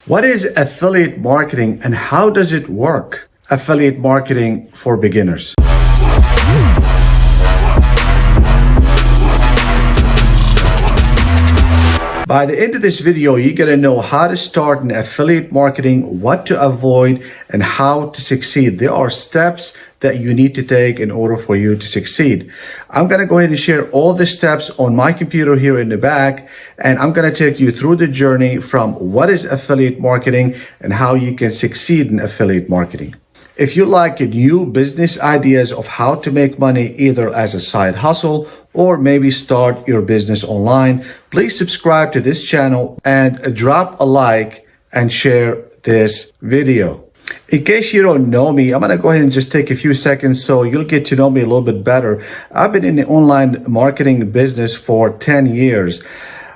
What is affiliate marketing and how does it work? Affiliate marketing for beginners. By the end of this video, you're going to know how to start in affiliate marketing, what to avoid, and how to succeed. There are steps that you need to take in order for you to succeed. I'm going to go ahead and share all the steps on my computer here in the back, and I'm going to take you through the journey from what is affiliate marketing and how you can succeed in affiliate marketing. If you like new business ideas of how to make money either as a side hustle or maybe start your business online, please subscribe to this channel and drop a like and share this video. In case you don't know me, I'm going to go ahead and just take a few seconds so you'll get to know me a little bit better. I've been in the online marketing business for 10 years.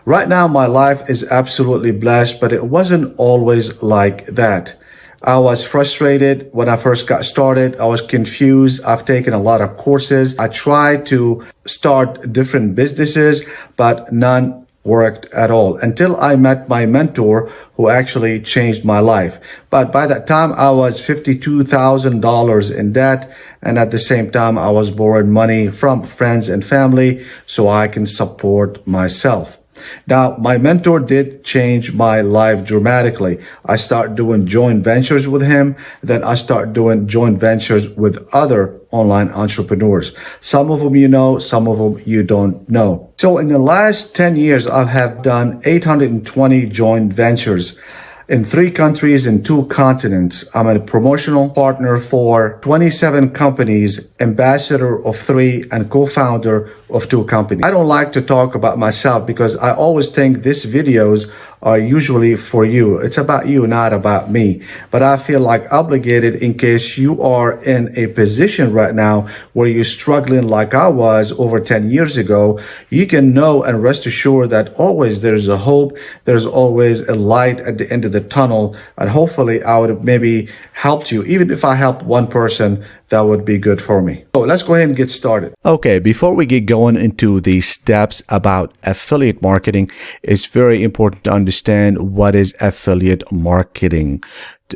Right now, my life is absolutely blessed, but it wasn't always like that. I was frustrated when I first got started. I was confused. I've taken a lot of courses. I tried to start different businesses, but none worked at all until I met my mentor who actually changed my life. But by that time, I was $52,000 in debt. And at the same time, I was borrowing money from friends and family so I can support myself. Now, my mentor did change my life dramatically. I started doing joint ventures with him. Then I started doing joint ventures with other online entrepreneurs. Some of them you know, some of them you don't know. So in the last 10 years, I have done 820 joint ventures in 3 countries and 2 continents. I'm a promotional partner for 27 companies, ambassador of 3, and co-founder of 2 companies. I don't like to talk about myself because I always think these videos are usually for you. It's about you, not about me. But I feel like obligated in case you are in a position right now where you're struggling like I was over 10 years ago. You can know and rest assured that always there's a hope. There's always a light at the end of the tunnel. And hopefully I would have maybe helped you. Even if I helped one person, that would be good for me. So let's go ahead and get started. Okay, before we get going into the steps about affiliate marketing, it's very important to understand what is affiliate marketing,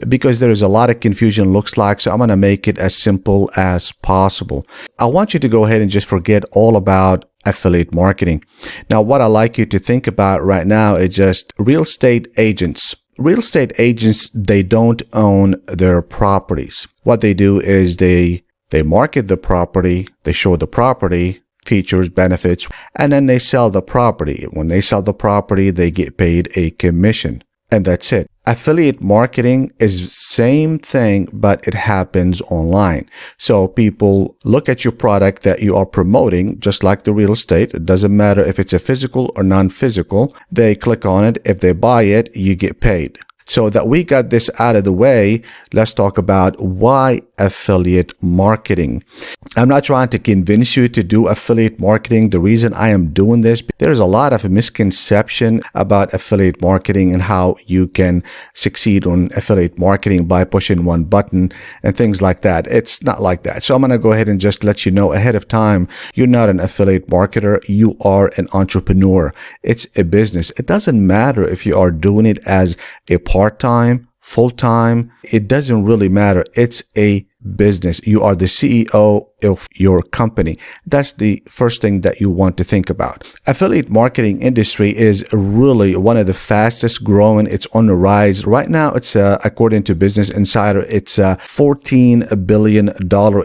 because there is a lot of confusion looks like. So I'm going to make it as simple as possible. I want you to go ahead and just forget all about affiliate marketing. Now, what I like you to think about right now is just real estate agents. Real estate agents, they don't own their properties. What they do is they market the property, they show the property, features, benefits, and then they sell the property. When they sell the property, they get paid a commission. And that's it. Affiliate marketing is the same thing, but it happens online. So people look at your product that you are promoting, just like the real estate. It doesn't matter if it's a physical or non-physical. They click on it. If they buy it, you get paid. So that we got this out of the way, let's talk about why affiliate marketing. I'm not trying to convince you to do affiliate marketing. The reason I am doing this, there's a lot of misconception about affiliate marketing and how you can succeed on affiliate marketing by pushing one button and things like that. It's not like that. So I'm going to go ahead and just let you know ahead of time, you're not an affiliate marketer. You are an entrepreneur. It's a business. It doesn't matter if you are doing it as a part-time, full-time, it doesn't really matter. It's a business. You are the CEO of your company. That's the first thing that you want to think about. Affiliate marketing industry is really one of the fastest growing. It's on the rise. Right now, it's according to Business Insider, it's a $14 billion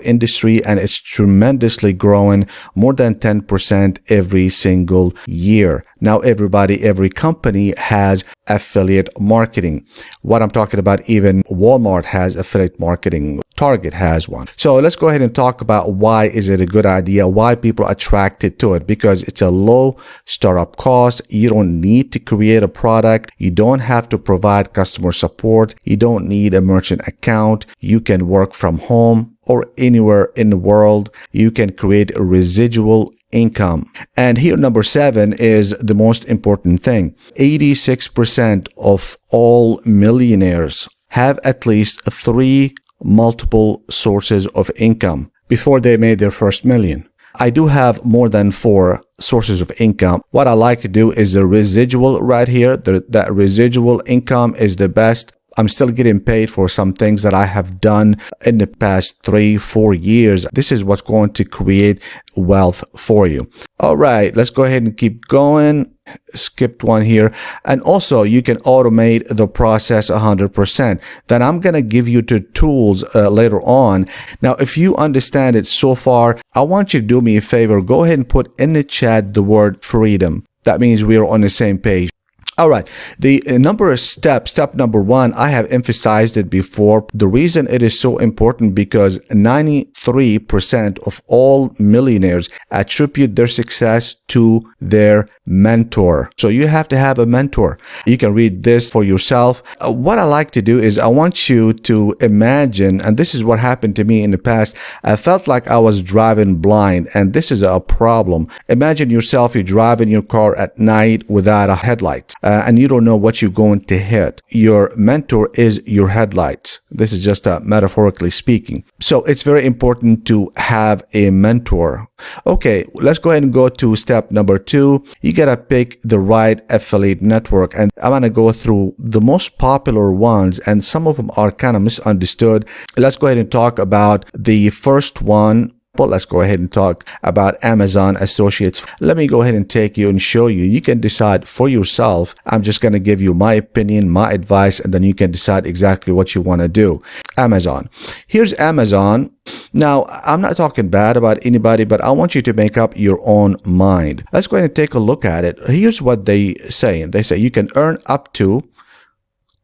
industry, and it's tremendously growing, more than 10% every single year. Now, every company has affiliate marketing. What I'm talking about, even Walmart has affiliate marketing. Target has one. So let's go ahead and talk about why is it a good idea, why people are attracted to it, because it's a low startup cost. You don't need to create a product. You don't have to provide customer support. You don't need a merchant account. You can work from home or anywhere in the world. You can create a residual income. And here, number 7 is the most important thing. 86% of all millionaires have at least 3 multiple sources of income before they made their first million. I do have more than 4 sources of income. What I like to do is the residual right here. That residual income is the best. I'm still getting paid for some things that I have done in the past 3-4 years. This is what's going to create wealth for you. All right, let's go ahead and keep going. Skipped one here. And also you can automate the process 100%. Then I'm going to give you the tools later on. Now, if you understand it so far, I want you to do me a favor. Go ahead and put in the chat the word freedom. That means we are on the same page. All right, the number of steps, step number 1, I have emphasized it before. The reason it is so important because 93% of all millionaires attribute their success to their mentor. So you have to have a mentor. You can read this for yourself. What I like to do is I want you to imagine, and this is what happened to me in the past. I felt like I was driving blind, and this is a problem. Imagine yourself, you're driving your car at night without a headlight. And you don't know what you're going to hit. Your mentor is your headlights. This is just metaphorically speaking. So it's very important to have a mentor. Okay, let's go ahead and go to step number 2. You gotta pick the right affiliate network. And I'm gonna go through the most popular ones, and some of them are kind of misunderstood. Let's go ahead and talk about the first one. But let's go ahead and talk about Amazon Associates. Let me go ahead and take you and show you. You can decide for yourself. I'm just going to give you my opinion, my advice, and then you can decide exactly what you want to do. Amazon. Here's Amazon. Now, I'm not talking bad about anybody, but I want you to make up your own mind. Let's go ahead and take a look at it. Here's what they say. They say you can earn up to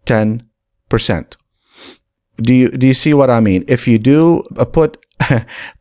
10%. Do you see what I mean? If you do,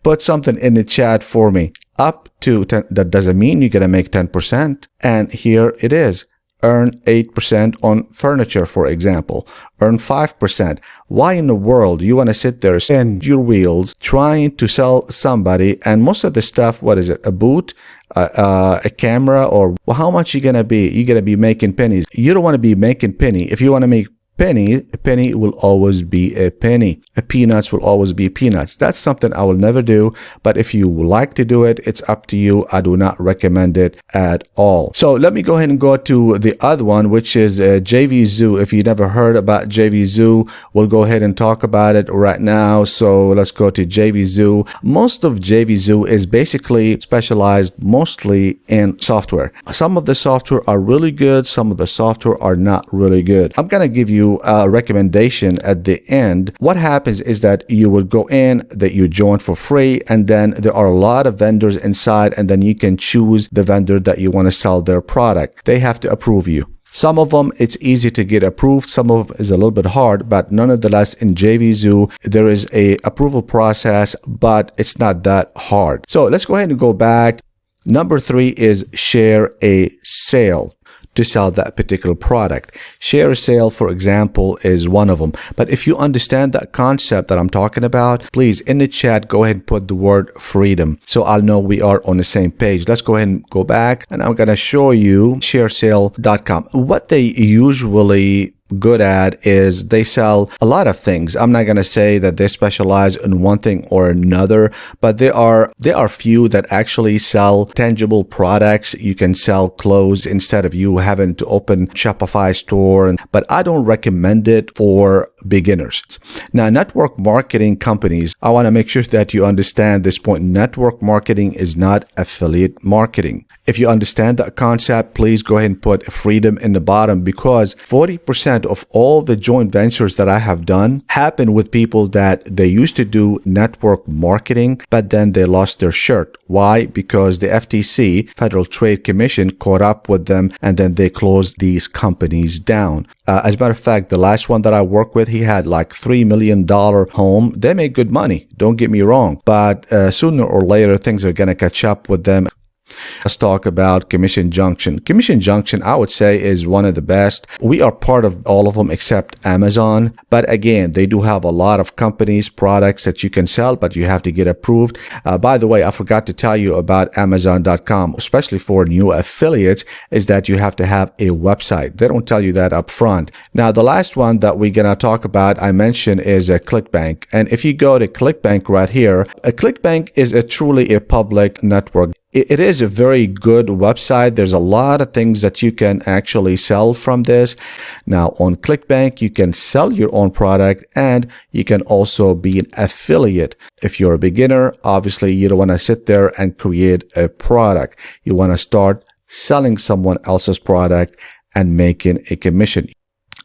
put something in the chat for me. Up to 10, that doesn't mean you're going to make 10%. And here it is. Earn 8% on furniture, for example. Earn 5%. Why in the world you want to sit there, spin your wheels, trying to sell somebody, and most of the stuff, what is it? A boot? A camera? Or well, how much you going to be? You're going to be making pennies. You don't want to be making penny. If you want to make penny, a penny will always be a penny. A peanuts will always be peanuts. That's something I will never do. But if you like to do it, it's up to you. I do not recommend it at all. So let me go ahead and go to the other one, which is JV Zoo. If you never heard about JV Zoo, we'll go ahead and talk about it right now. So let's go to JV Zoo. Most of JV Zoo is basically specialized mostly in software. Some of the software are really good. Some of the software are not really good. I'm going to give you a recommendation at the end. What happens is that you will go in, that you join for free, and then there are a lot of vendors inside, and then you can choose the vendor that you want to sell their product. They have to approve you. Some of them, it's easy to get approved. Some of them is a little bit hard, but nonetheless, in JV Zoo, there is a approval process, but it's not that hard. So let's go ahead and go back. Number 3 is share a sale to sell that particular product. Share a sale, for example, is one of them. But if you understand that concept that I'm talking about, please, in the chat, go ahead and put the word freedom so I'll know we are on the same page. Let's go ahead and go back, and I'm going to show you sharesale.com. What they usually good at is they sell a lot of things. I'm not going to say that they specialize in one thing or another, but there are few that actually sell tangible products. You can sell clothes instead of you having to open Shopify store, but I don't recommend it for beginners. Now, network marketing companies, I want to make sure that you understand this point. Network marketing is not affiliate marketing. If you understand that concept, please go ahead and put freedom in the bottom, because 40% of all the joint ventures that I have done happen with people that they used to do network marketing, but then they lost their shirt. Why? Because the FTC, Federal Trade Commission, caught up with them, and then they closed these companies down. As a matter of fact, the last one that I worked with, he had like $3 million home. They make good money, don't get me wrong, but sooner or later, things are going to catch up with them. Let's talk about Commission Junction. Commission Junction, I would say, is one of the best. We are part of all of them except Amazon. But again, they do have a lot of companies, products that you can sell, but you have to get approved. By the way, I forgot to tell you about Amazon.com, especially for new affiliates, is that you have to have a website. They don't tell you that up front. Now, the last one that we're going to talk about, I mentioned, is a ClickBank. And if you go to ClickBank right here, a ClickBank is truly a public network. it is a very good website. There's a lot of things that you can actually sell from this. Now on ClickBank, you can sell your own product and you can also be an affiliate. If you're a beginner, obviously you don't want to sit there and create a product. You want to start selling someone else's product and making a commission.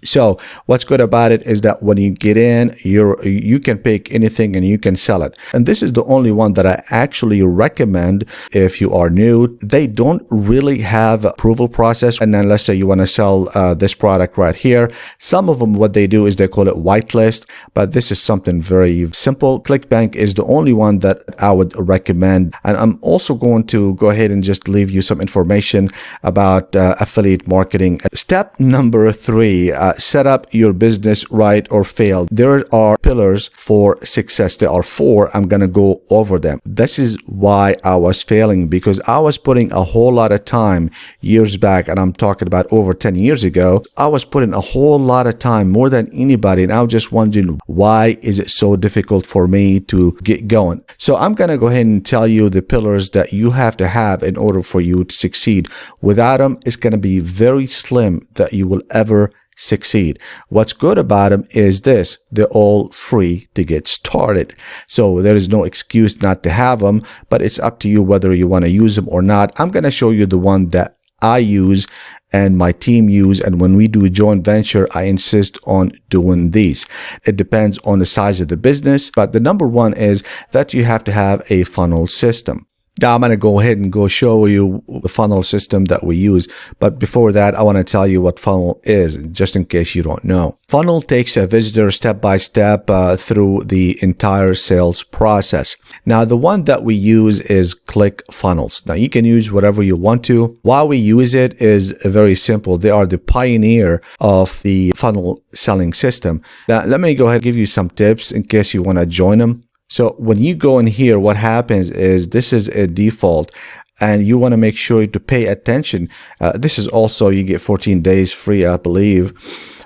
So what's good about it is that when you get in, you can pick anything and you can sell it. And this is the only one that I actually recommend if you are new. They don't really have approval process. And then let's say you want to sell this product right here. Some of them, what they do is they call it whitelist, but this is something very simple. ClickBank is the only one that I would recommend. And I'm also going to go ahead and just leave you some information about affiliate marketing. Step number 3, set up your business right or fail. There are pillars for success. There are 4. I'm going to go over them. This is why I was failing, because I was putting a whole lot of time years back, and I'm talking about over 10 years ago. I was putting a whole lot of time, more than anybody, and I was just wondering, why is it so difficult for me to get going? So I'm going to go ahead and tell you the pillars that you have to have in order for you to succeed. Without them, it's going to be very slim that you will ever succeed. What's good about them is this: they're all free to get started. So there is no excuse not to have them, but it's up to you whether you want to use them or not. I'm going to show you the one that I use and my team use, and when we do a joint venture, I insist on doing these. It depends on the size of the business, but the number one is that you have to have a funnel system. Now I'm going to go ahead and show you the funnel system that we use. But before that, I want to tell you what funnel is, just in case you don't know. Funnel takes a visitor step by step through the entire sales process. Now, the one that we use is ClickFunnels. Now, you can use whatever you want to. Why we use it is very simple. They are the pioneer of the funnel selling system. Now, let me go ahead and give you some tips in case you want to join them. So when you go in here, what happens is this is a default, and you want to make sure to pay attention. This is also, you get 14 days free, I believe.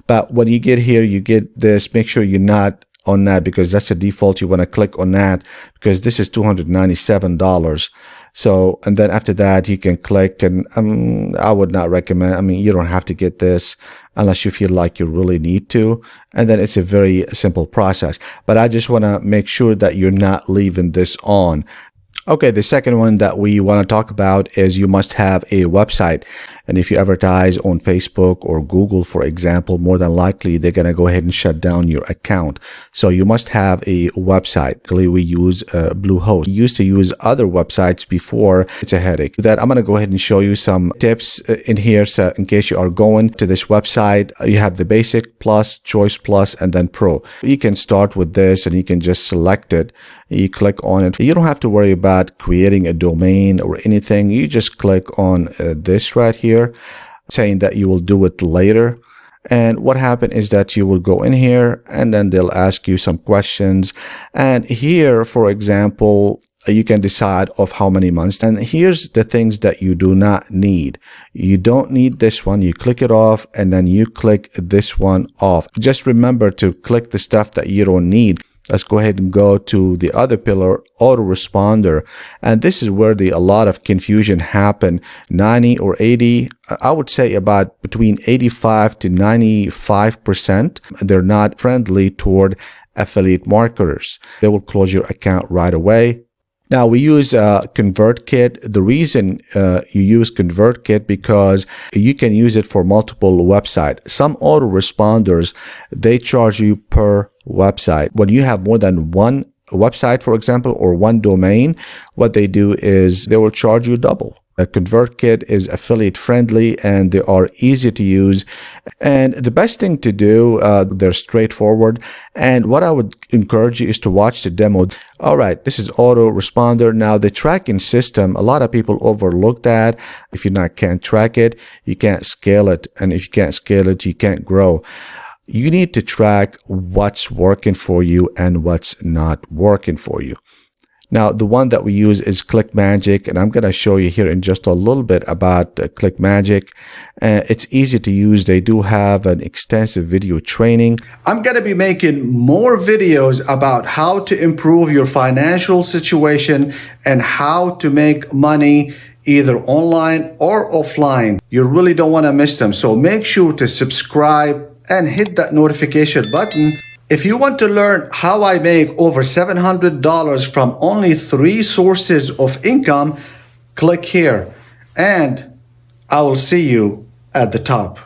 But when you get here, you get this. Make sure you're not on that, because that's the default. You want to click on that because this is $297. So, and then after that, you can click, and I would not recommend. I mean, you don't have to get this unless you feel like you really need to. And then it's a very simple process. But I just want to make sure that you're not leaving this on. Okay, the second one that we want to talk about is you must have a website. And if you advertise on Facebook or Google, for example, more than likely they're going to go ahead and shut down your account. So you must have a website. We use Bluehost. We used to use other websites before. It's a headache. With that, I'm going to go ahead and show you some tips in here. So in case you are going to this website, you have the basic, plus, choice plus, and then pro. You can start with this and you can just select it. You click on it. You don't have to worry about creating a domain or anything. You just click on this right here, saying that you will do it later. And what happened is that you will go in here and then they'll ask you some questions. And here, for example, you can decide of how many months. And here's the things that you do not need. You don't need this one. You click it off and then you click this one off. Just remember to click the stuff that you don't need. Let's go ahead and go to the other pillar, autoresponder. And this is where a lot of confusion happen. 90 or 80, I would say about between 85 to 95%. They're not friendly toward affiliate marketers. They will close your account right away. Now we use ConvertKit. The reason you use ConvertKit because you can use it for multiple websites. Some autoresponders, they charge you per website. When you have more than one website, for example, or one domain, what they do is they will charge you double. ConvertKit is affiliate friendly and they are easy to use. And the best thing to do, they're straightforward. And what I would encourage you is to watch the demo. All right, this is autoresponder. Now the tracking system, a lot of people overlook that. If you can't track it, you can't scale it. And if you can't scale it, you can't grow. You need to track what's working for you and what's not working for you. Now, the one that we use is ClickMagick, and I'm going to show you here in just a little bit about ClickMagick. It's easy to use. They do have an extensive video training. I'm going to be making more videos about how to improve your financial situation and how to make money either online or offline. You really don't want to miss them. So make sure to subscribe and hit that notification button. If you want to learn how I make over $700 from only 3 sources of income, click here and I will see you at the top.